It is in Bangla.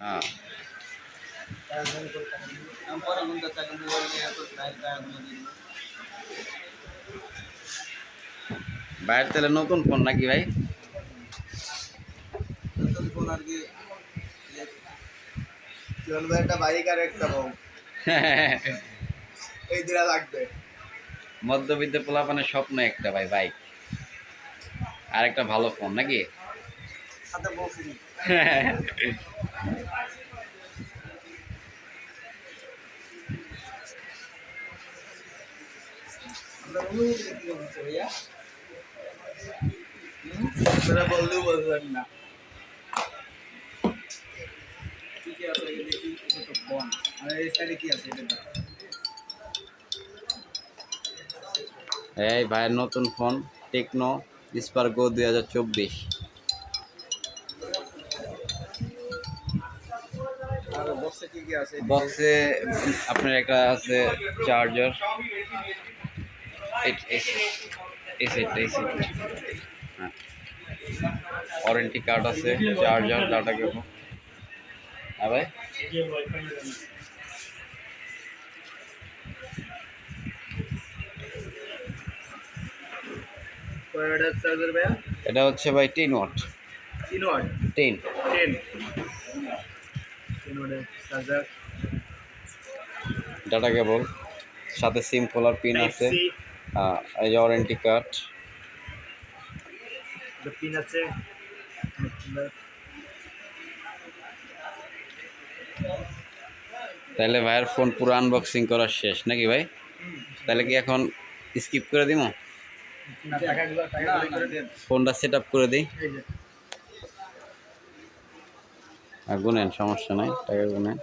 হ্যাঁ আমি পরে গুনতে চাই মোবাইল নিয়ে এত টাকা গুলো দিন ভাইয়ের তাহলে নতুন ফোন নাকি ভাই? নতুন ফোন আর কি চলবে একটা বাইক আর একটা বউ এই দুটা লাগবে মধ্যবিত্ত পোলাপানের স্বপ্ন একটা ভাই, বাইক আর একটা ভালো ফোন নাকি? সাথে বউ ফ্রি আমরা অনুভূতি কি বলছো ভাইয়া আপনারা বললেও বলবেন না কি আছে এই দেখি এটা তো ফোন আর এই সাইডে কি আছে এটা এই ভাইয়ের নতুন ফোন টেকনো স্পার্গো 2024। আর বক্সে কি আছে বক্সে আপনার একটা আছে চার্জার, হ্যাঁ, ওয়ারেন্টি কার্ড আছে, চার্জার, ডাটা কেবল। হ্যাঁ ভাই, কয়টা চার্জার ভাইয়া এটা হচ্ছে ভাই 10 ওয়াট। 3 ওয়াট 10 10 3 ওয়াটের চার্জার ডাটা কেবল, সাথে সিম খোলার পিন আছে, এই যে ওয়ারেন্টি কার্ড। পিন আছে তাহলে ভাইয়ের ফোন পুরো আনবক্সিং করা শেষ নাকি ভাই? তাহলে কি এখন স্কিপ করে দিব? না টাকাগুলো করে দেন ফোনটা সেট আপ করে দিই। এই যে গুনেন, সমস্যা নাই, টাকা গুনেন।